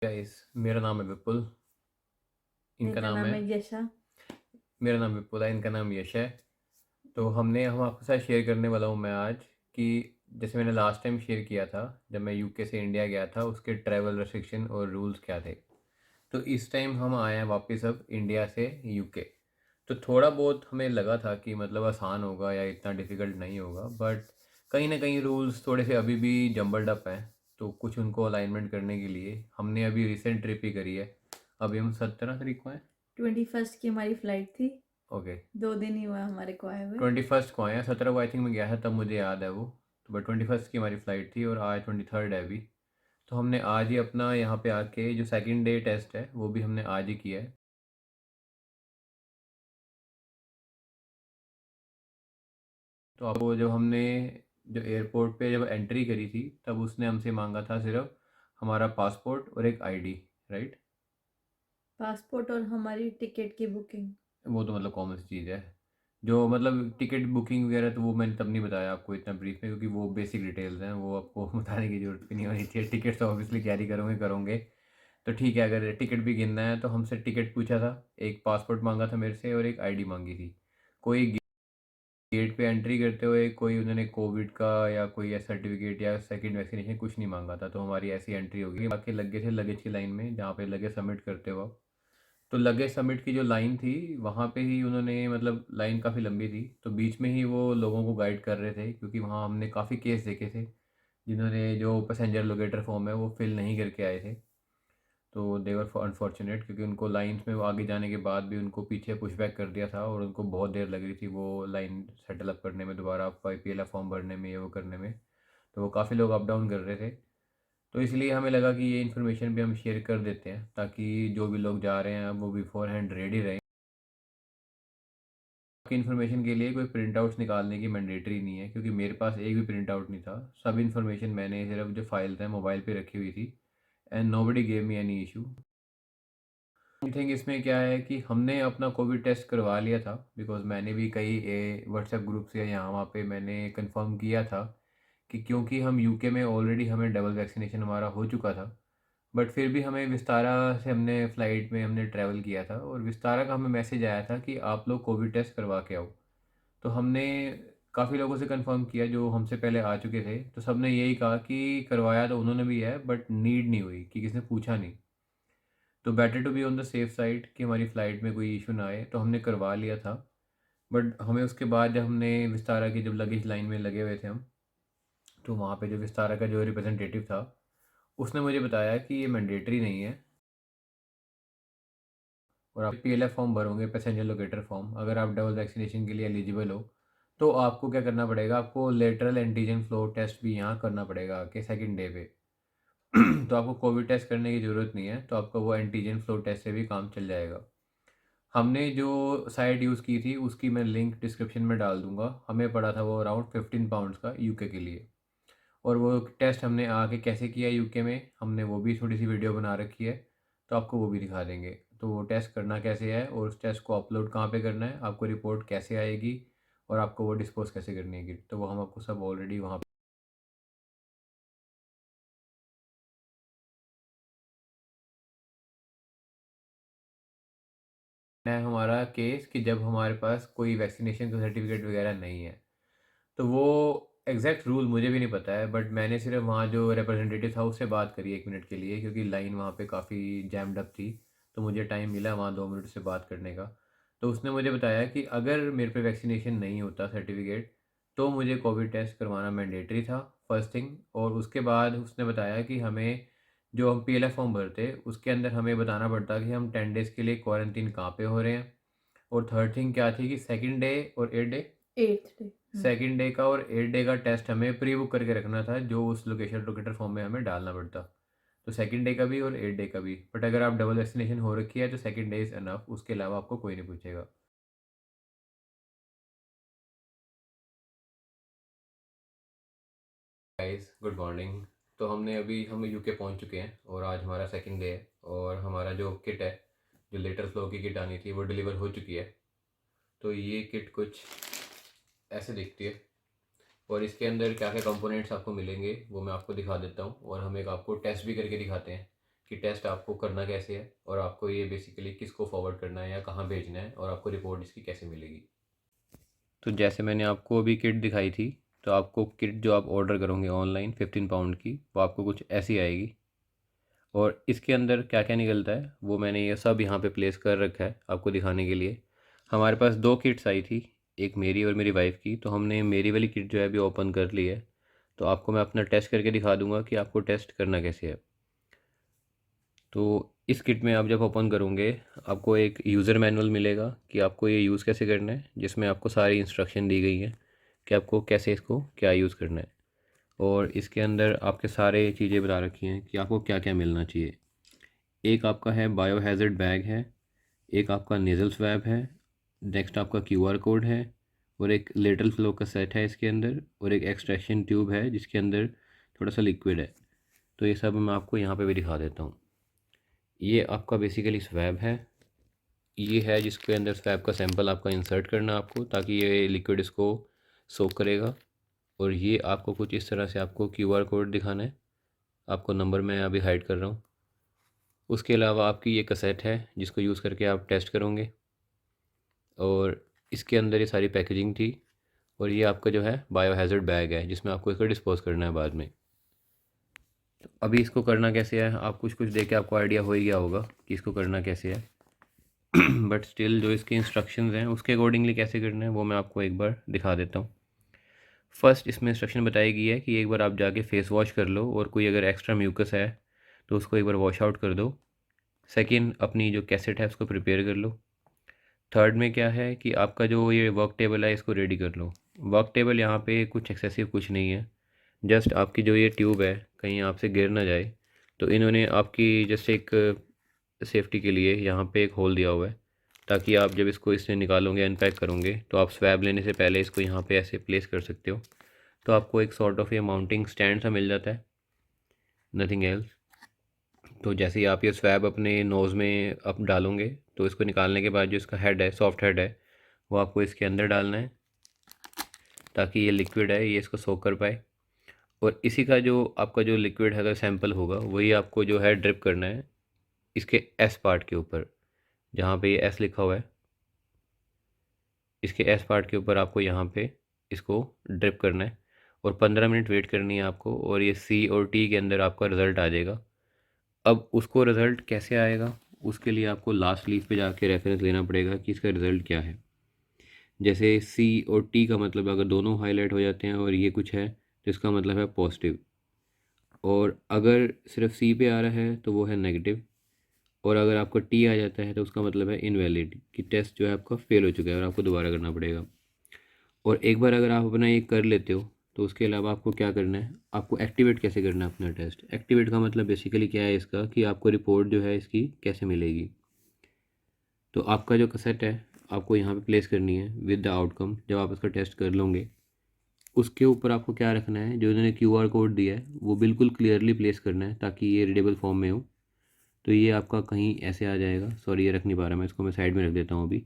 Guys, मेरा नाम है विपुल। इनका मेरा नाम नाम है है यशा। मेरा नाम विपुल है, इनका नाम यश है। तो हम आपके साथ शेयर करने वाला हूँ मैं आज कि जैसे मैंने लास्ट टाइम शेयर किया था, जब मैं यूके से इंडिया गया था, उसके ट्रैवल रेस्ट्रिक्शन और रूल्स क्या थे। तो इस टाइम हम आए हैं वापस अब इंडिया से यूके। तो थोड़ा बहुत हमें लगा था कि मतलब आसान होगा या इतना डिफ़िकल्ट नहीं होगा, बट कहीं ना कहीं रूल्स थोड़े से अभी भी जम्बल्ड अप हैं। तो कुछ उनको अलाइनमेंट करने के लिए हमने अभी रिसेंट ट्रिप ही करी है। अभी हम 17 तारीख को हैं। 21st की हमारी फ्लाइट थी। ओके। 2 दिन ही हुआ हमारे को आए हुए। 21 को आए हैं, 17 को आई थिंक मैं गया था, तब मुझे याद है वो। तो बट 21 की हमारी फ़्लाइट थी और आज 23 है अभी। तो हमने आज ही अपना यहाँ पे आके जो सेकंड डे टेस्ट है वो भी हमने आज ही किया है। तो आपको जब हमने जो एयरपोर्ट पे जब एंट्री करी थी, तब उसने हमसे मांगा था सिर्फ हमारा पासपोर्ट और एक आईडी, राइट। पासपोर्ट और हमारी टिकट की बुकिंग। वो तो मतलब कॉमन सी चीज़ है। जो मतलब टिकट बुकिंग वगैरह तो वो मैंने तब नहीं बताया आपको इतना ब्रीफ में, क्योंकि वो बेसिक डिटेल्स हैं, वो आपको बताने की ज़रूरत भी नहीं होनी चाहिए। टिकट तो ऑब्वियसली कैरी करोगे करोगे। तो ठीक है, अगर टिकट भी गिनना है तो हमसे टिकट पूछा था, एक पासपोर्ट मांगा था मेरे से और एक आईडी मांगी थी। कोई गेट पे एंट्री करते हुए कोई उन्होंने कोविड का या कोई ऐसा सर्टिफिकेट या सेकंड वैक्सीनेशन कुछ नहीं मांगा था। तो हमारी ऐसी एंट्री होगी। बाकी लगे थे लगेज की लाइन में, जहाँ पे लगेज सबमिट करते हो आप। तो लगेज सबमिट की जो लाइन थी, वहाँ पे ही उन्होंने मतलब लाइन काफ़ी लंबी थी, तो बीच में ही वो लोगों को गाइड कर रहे थे, क्योंकि वहाँ हमने काफ़ी केस देखे थे जिन्होंने जो पैसेंजर लोकेटर फॉर्म है वो फिल नहीं करके आए थे। तो देवर अनफॉर्चुनेट, क्योंकि उनको लाइंस में वो आगे जाने के बाद भी उनको पीछे पुशबैक कर दिया था और उनको बहुत देर लग रही थी वो लाइन सेटल अप करने में, दोबारा पीएलएफ फॉर्म भरने में, ये वो करने में। तो वो काफ़ी लोग अप डाउन कर रहे थे। तो इसलिए हमें लगा कि ये इन्फॉर्मेशन भी हम शेयर कर देते हैं, ताकि जो भी लोग जा रहे हैं वो बिफोर हैंड रेडी रहें। आपकी इन्फॉर्मेशन के लिए कोई प्रिंट आउट्स निकालने की मैंडेटरी नहीं है, क्योंकि मेरे पास एक भी प्रिंट आउट नहीं था। सब इन्फॉर्मेशन मैंने सिर्फ जो फाइल था मोबाइल पे रखी हुई थी, and nobody gave me any issue. I think इसमें क्या है कि हमने अपना कोविड टेस्ट करवा लिया था, बिकॉज़ मैंने भी कई व्हाट्सएप ग्रुप से यहाँ वहाँ पे मैंने कंफर्म किया था कि क्योंकि हम यूके में ऑलरेडी हमें डबल वैक्सीनेशन हमारा हो चुका था। बट फिर भी हमें विस्तारा से हमने फ़्लाइट में हमने ट्रैवल किया था और विस्तारा का हमें मैसेज आया था कि आप लोग कोविड टेस्ट करवा के आओ। तो हमने काफ़ी लोगों से कंफर्म किया जो हमसे पहले आ चुके थे, तो सब ने यही कहा कि करवाया तो उन्होंने भी है, बट नीड नहीं हुई, कि किसी ने पूछा नहीं। तो better to be on the safe side कि हमारी फ़्लाइट में कोई इशू ना आए, तो हमने करवा लिया था। बट हमें उसके बाद जब हमने विस्तारा की जब लगेज लाइन में लगे हुए थे हम, तो वहाँ पे जो विस्तारा का जो रिप्रेजेंटेटिव था, उसने मुझे बताया कि ये मैंडेटरी नहीं है। और आप पीएलएफ फॉर्म भरोगे, पैसेंजर लोकेटर फॉर्म, अगर आप डबल वैक्सीनेशन के लिए एलिजिबल हो, तो आपको क्या करना पड़ेगा, आपको लेटरल एंटीजन फ्लो टेस्ट भी यहाँ करना पड़ेगा आके सेकंड डे पे। तो आपको कोविड टेस्ट करने की ज़रूरत नहीं है, तो आपका वो एंटीजन फ्लो टेस्ट से भी काम चल जाएगा। हमने जो साइट यूज़ की थी उसकी मैं लिंक डिस्क्रिप्शन में डाल दूँगा। हमें पड़ा था वो अराउंड 15 पाउंड्स का यूके के लिए। और वो टेस्ट हमने आके कैसे किया यूके में, हमने वो भी थोड़ी-सी वीडियो बना रखी है, तो आपको वो भी दिखा देंगे। तो वो टेस्ट करना कैसे है और उस टेस्ट को अपलोड कहाँ पे करना है, आपको रिपोर्ट कैसे आएगी और आपको वो डिस्पोज़ कैसे करनी है किट, तो वो हम आपको सब ऑलरेडी वहाँ पे है हमारा केस कि जब हमारे पास कोई वैक्सीनेशन का सर्टिफ़िकेट वगैरह नहीं है। तो वो एग्जैक्ट रूल मुझे भी नहीं पता है, बट मैंने सिर्फ वहाँ जो रिप्रेजेंटेटिव था उससे बात करी 1 मिनट के लिए, क्योंकि लाइन वहाँ पे काफ़ी जैम्ड अप थी। तो मुझे टाइम मिला वहाँ 2 मिनट से बात करने का। तो उसने मुझे बताया कि अगर मेरे पे वैक्सीनेशन नहीं होता सर्टिफिकेट, तो मुझे कोविड टेस्ट करवाना मैंडेटरी था, फर्स्ट थिंग। और उसके बाद उसने बताया कि हमें जो हम पीएलएफ फॉर्म भरते उसके अंदर हमें बताना पड़ता कि हम 10 डेज़ के लिए क्वारंटीन कहाँ पे हो रहे हैं। और थर्ड थिंग क्या थी कि सेकंड डे और 8 day, 8th day. Second day का और 8 डे का टेस्ट हमें प्री बुक करके रखना था, जो उस लोकेटर फॉर्म में हमें डालना पड़ता। तो सेकंड डे का भी और 8 डे का भी, बट अगर आप डबल वैक्सीनेशन हो रखी है तो सेकंड डे इज़ इनफ, उसके अलावा आपको कोई नहीं पूछेगा। Guys, good morning. तो हम यूके पहुंच चुके हैं और आज हमारा सेकंड डे है, और हमारा जो किट है, जो लेटर फ्लो की किट आनी थी, वो डिलीवर हो चुकी है। तो ये किट कुछ ऐसे दिखती है, और इसके अंदर क्या क्या कंपोनेंट्स आपको मिलेंगे वो मैं आपको दिखा देता हूँ, और हम एक आपको टेस्ट भी करके दिखाते हैं कि टेस्ट आपको करना कैसे है और आपको ये बेसिकली किसको फॉरवर्ड करना है या कहाँ भेजना है और आपको रिपोर्ट इसकी कैसे मिलेगी। तो जैसे मैंने आपको अभी किट दिखाई थी, तो आपको किट जो आप ऑर्डर करोगे ऑनलाइन 15 पाउंड की, वो आपको कुछ ऐसी आएगी। और इसके अंदर क्या क्या निकलता है वो मैंने ये सब यहाँ पे प्लेस कर रखा है आपको दिखाने के लिए। हमारे पास दो किट्स आई थी, एक मेरी और मेरी वाइफ़ की, तो हमने मेरी वाली किट जो है अभी ओपन कर ली है। तो आपको मैं अपना टेस्ट करके दिखा दूंगा कि आपको टेस्ट करना कैसे है। तो इस किट में आप जब ओपन करोगे, आपको एक यूज़र मैनुअल मिलेगा कि आपको ये यूज़ कैसे करना है, जिसमें आपको सारी इंस्ट्रक्शन दी गई हैं कि आपको कैसे इसको क्या यूज़ करना है। और इसके अंदर आपके सारे चीज़ें बता रखी हैं कि आपको क्या क्या मिलना चाहिए। एक आपका है बायो हैज़र्ड बैग है, एक आपका नेज़ल स्वैब है, नेक्स्ट आपका क्यूआर कोड है, और एक लेटरल फ्लो का सेट है इसके अंदर, और एक एक्सट्रैक्शन ट्यूब है जिसके अंदर थोड़ा सा लिक्विड है। तो ये सब मैं आपको यहाँ पे भी दिखा देता हूँ। ये आपका बेसिकली स्वैब है, ये है जिसके अंदर स्वैब का सैंपल आपका इंसर्ट करना आपको, ताकि ये लिक्विड इसको सोक करेगा। और ये आपको कुछ इस तरह से आपको क्यूआर कोड दिखाना है, आपको नंबर मैं अभी हाइड कर रहा हूँ। उसके अलावा आपकी ये कैसेट है जिसको यूज़ करके आप टेस्ट करोगे, और इसके अंदर ये सारी पैकेजिंग थी। और ये आपका जो है बायो हैज़र्ड बैग है जिसमें आपको इसको डिस्पोज़ करना है बाद में। तो अभी इसको करना कैसे है, आप कुछ कुछ देख के आपको आइडिया हो ही गया होगा कि इसको करना कैसे है। बट स्टिल जो इसके इंस्ट्रक्शंस हैं उसके अकॉर्डिंगली कैसे करना है वो मैं आपको एक बार दिखा देता हूँ। फर्स्ट इसमें इंस्ट्रक्शन बताई गई है कि एक बार आप जाके फेस वॉश कर लो, और कोई अगर एक्स्ट्रा म्यूकस है तो उसको एक बार वॉश आउट कर दो। सेकंड, अपनी जो कैसेट है उसको प्रिपेयर कर लो। थर्ड में क्या है कि आपका जो ये वर्क टेबल है इसको रेडी कर लो। वर्क टेबल यहाँ पे कुछ एक्सेसिव कुछ नहीं है, जस्ट आपकी जो ये ट्यूब है कहीं आपसे गिर ना जाए, तो इन्होंने आपकी जस्ट एक सेफ्टी के लिए यहाँ पे एक होल दिया हुआ है, ताकि आप जब इसको इससे निकालोगे अनपैक करोगे तो आप स्वैब लेने से पहले इसको यहाँ पे ऐसे प्लेस कर सकते हो। तो आपको एक सॉर्ट ऑफ ये माउंटिंग स्टैंड सा मिल जाता है, नथिंग एल्स। तो जैसे ही आप ये स्वैब अपने नोज़ में आप डालोगे, तो इसको निकालने के बाद जो इसका हेड है, सॉफ्ट हेड है, वो आपको इसके अंदर डालना है, ताकि ये लिक्विड है ये इसको सोक कर पाए। और इसी का जो आपका जो लिक्विड है, अगर सैंपल होगा, वही आपको जो है ड्रिप करना है इसके एस पार्ट के ऊपर, जहाँ पे ये एस लिखा हुआ है, इसके एस पार्ट के ऊपर आपको यहाँ पे इसको ड्रिप करना है। और 15 मिनट वेट करनी है आपको, और ये सी और टी के अंदर आपका रिज़ल्ट आ जाएगा। अब उसको रिज़ल्ट कैसे आएगा, उसके लिए आपको लास्ट लीफ पे जाके रेफरेंस लेना पड़ेगा कि इसका रिज़ल्ट क्या है। जैसे सी और टी का मतलब अगर दोनों हाईलाइट हो जाते हैं और ये कुछ है, तो इसका मतलब है पॉजिटिव। और अगर सिर्फ सी पे आ रहा है तो वो है नेगेटिव। और अगर आपका टी आ जाता है तो उसका मतलब है इनवैलिड, कि टेस्ट जो है आपका फेल हो चुका है और आपको दोबारा करना पड़ेगा। और एक बार अगर आप अपना ये कर लेते हो, तो उसके अलावा आपको क्या करना है, आपको एक्टिवेट कैसे करना है अपना टेस्ट। एक्टिवेट का मतलब बेसिकली क्या है इसका, कि आपको रिपोर्ट जो है इसकी कैसे मिलेगी। तो आपका जो कैसेट है आपको यहाँ पे प्लेस करनी है विद द आउटकम, जब आप इसका टेस्ट कर लोगे। उसके ऊपर आपको क्या रखना है, जो इन्होंने क्यूआर कोड दिया है वो बिल्कुल क्लियरली प्लेस करना है, ताकि ये रीडेबल फॉर्म में हो। तो ये आपका कहीं ऐसे आ जाएगा, सॉरी ये रख नहीं पा रहा मैं, इसको मैं साइड में रख देता हूँ अभी।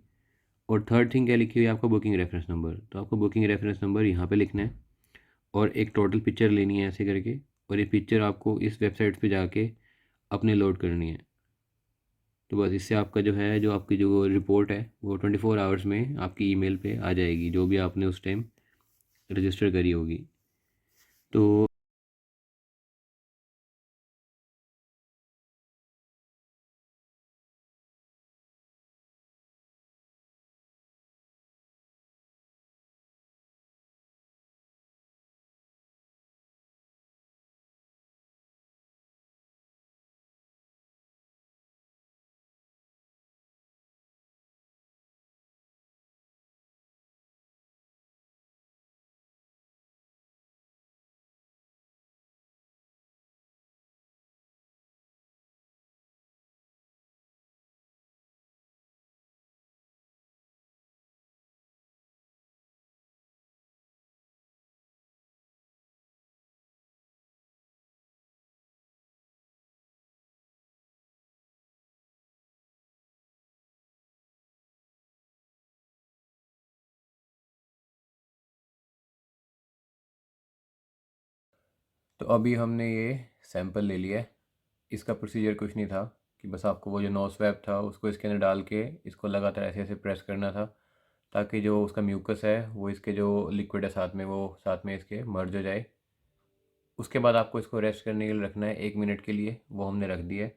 और थर्ड थिंग क्या लिखी हुई है, आपका बुकिंग रेफरेंस नंबर। तो आपको बुकिंग रेफरेंस नंबर यहाँ पे लिखना है, और एक टोटल पिक्चर लेनी है ऐसे करके, और ये पिक्चर आपको इस वेबसाइट पे जाके अपने लोड करनी है। तो बस इससे आपका जो है, जो आपकी जो रिपोर्ट है वो 24 आवर्स में आपकी ईमेल पे आ जाएगी, जो भी आपने उस टाइम रजिस्टर करी होगी। तो अभी हमने ये सैंपल ले लिया है, इसका प्रोसीजर कुछ नहीं था कि बस आपको वो जो नोज स्वैब था उसको इसके अंदर डाल के इसको लगातार ऐसे ऐसे प्रेस करना था, ताकि जो उसका म्यूकस है वो इसके जो लिक्विड है साथ में वो साथ में इसके मर्ज हो जाए। उसके बाद आपको इसको रेस्ट करने के लिए रखना है 1 मिनट के लिए, वो हमने रख दिया है।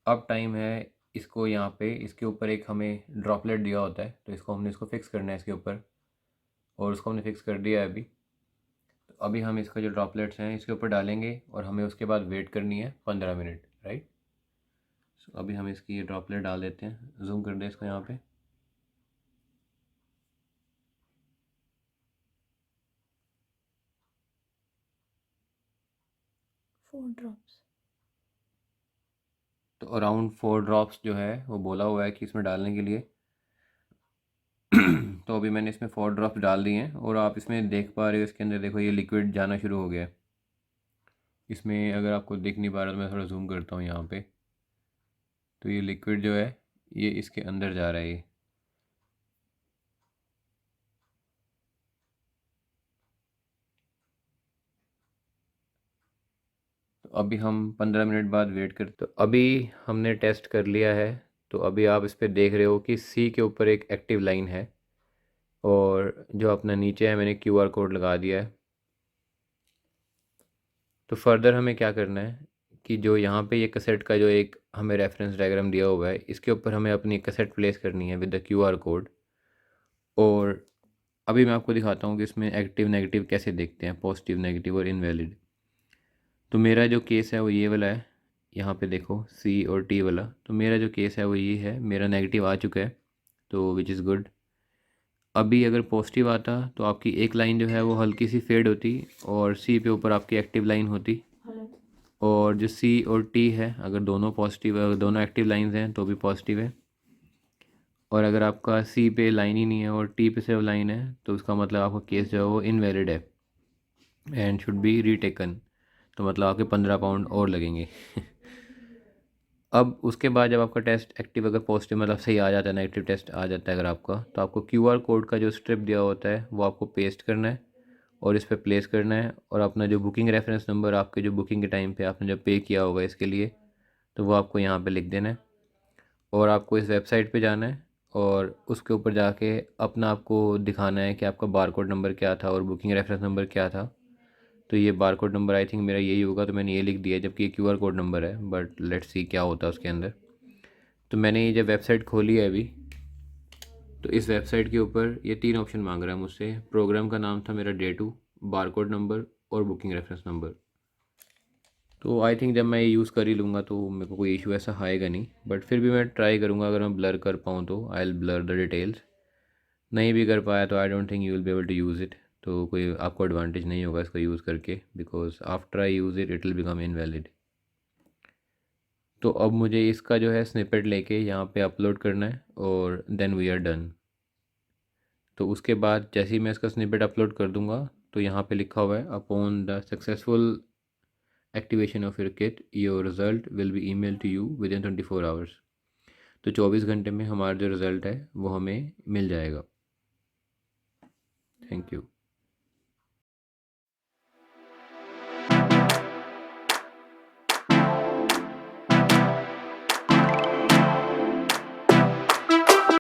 अब टाइम है इसको यहाँ पे इसके ऊपर एक हमें ड्रॉपलेट दिया होता है, तो इसको हमने इसको फिक्स करना है इसके ऊपर, और उसको हमने फिक्स कर दिया है अभी। तो अभी हम इसका जो ड्रॉपलेट्स हैं इसके ऊपर डालेंगे और हमें उसके बाद वेट करनी है 15 मिनट, राइट। सो अभी हम इसकी ये ड्रॉपलेट डाल देते हैं, जूम कर दें इसको यहाँ पे। 4 ड्रॉप्स। तो अराउंड 4 ड्रॉप्स जो है वो बोला हुआ है कि इसमें डालने के लिए। तो अभी मैंने इसमें 4 ड्रॉप्स डाल दिए हैं और आप इसमें देख पा रहे हो इसके अंदर देखो ये लिक्विड जाना शुरू हो गया है। इसमें अगर आपको दिख नहीं पा रहा तो मैं थोड़ा जूम करता हूँ यहाँ पे, तो ये लिक्विड जो है ये इसके अंदर जा रहा है ये। तो अभी हम 15 मिनट बाद वेट करते, तो अभी हमने टेस्ट कर लिया है। तो अभी आप इस पर देख रहे हो कि सी के ऊपर एक एक्टिव लाइन है और जो अपना नीचे है मैंने क्यूआर कोड लगा दिया है। तो फर्दर हमें क्या करना है कि जो यहाँ पे ये कैसेट का जो एक हमें रेफरेंस डायग्राम दिया हुआ है इसके ऊपर हमें अपनी कैसेट प्लेस करनी है विद द क्यूआर कोड। और अभी मैं आपको दिखाता हूँ कि इसमें एक्टिव नेगेटिव कैसे देखते हैं, पॉजिटिव नेगेटिव और इनवैलिड। तो मेरा जो केस है वो ये वाला है, यहाँ पे देखो सी और टी वाला। तो मेरा जो केस है वो ये है, मेरा नेगेटिव आ चुका है, तो विच इज़ गुड। अभी अगर पॉजिटिव आता तो आपकी एक लाइन जो है वो हल्की सी फेड होती और सी पे ऊपर आपकी एक्टिव लाइन होती। और जो सी और टी है अगर दोनों पॉजिटिव, अगर दोनों एक्टिव लाइंस हैं तो भी पॉजिटिव है। और अगर आपका सी पे लाइन ही नहीं है और टी पे सिर्फ लाइन है तो उसका मतलब आपका केस जो है वो इनवैलिड है एंड शुड बी रीटेकन। तो मतलब आपके 15 पाउंड और लगेंगे। अब उसके बाद जब आपका टेस्ट एक्टिव अगर पॉजिटिव मतलब सही आ जाता है, नेगेटिव टेस्ट आ जाता है अगर आपका, तो आपको क्यूआर कोड का जो स्ट्रिप दिया होता है वो आपको पेस्ट करना है और इस पर प्लेस करना है। और अपना जो बुकिंग रेफरेंस नंबर आपके जो बुकिंग के टाइम पे आपने जब पे किया होगा इसके लिए, तो वो आपको यहाँ पे लिख देना है। और आपको इस वेबसाइट पे जाना है और उसके ऊपर जाके अपना आपको दिखाना है कि आपका बारकोड नंबर क्या था और बुकिंग रेफरेंस नंबर क्या था। तो ये बारकोड नंबर आई थिंक मेरा यही होगा, तो मैंने ये लिख दिया, जबकि ये क्यूआर कोड नंबर है, बट लेट्स सी क्या होता है उसके अंदर। तो मैंने ये जब वेबसाइट खोली है अभी, तो इस वेबसाइट के ऊपर ये 3 ऑप्शन मांग रहा है मुझसे। प्रोग्राम का नाम था मेरा डे 2, बारकोड नंबर और बुकिंग रेफरेंस नंबर। तो आई थिंक जब मैं ये यूज़ कर ही लूँगा तो मेरे को कोई इशू ऐसा आएगा नहीं, बट फिर भी मैं ट्राई करूँगा, अगर मैं ब्लर कर पाऊँ तो I will blur the details. नहीं भी कर पाया तो I don't think you will be able to use it. तो कोई आपको एडवांटेज नहीं होगा इसको यूज़ करके, because after I use it it will become invalid. तो अब मुझे इसका जो है स्निपेट लेके यहाँ पे अपलोड करना है और देन वी आर डन। तो उसके बाद जैसे ही मैं इसका स्निपेट अपलोड कर दूँगा तो यहाँ पे लिखा हुआ है upon the successful activation of your kit your result will be email to you within 24 hours. तो 24 घंटे में हमारा जो रिज़ल्ट है वो हमें मिल जाएगा। Thank you.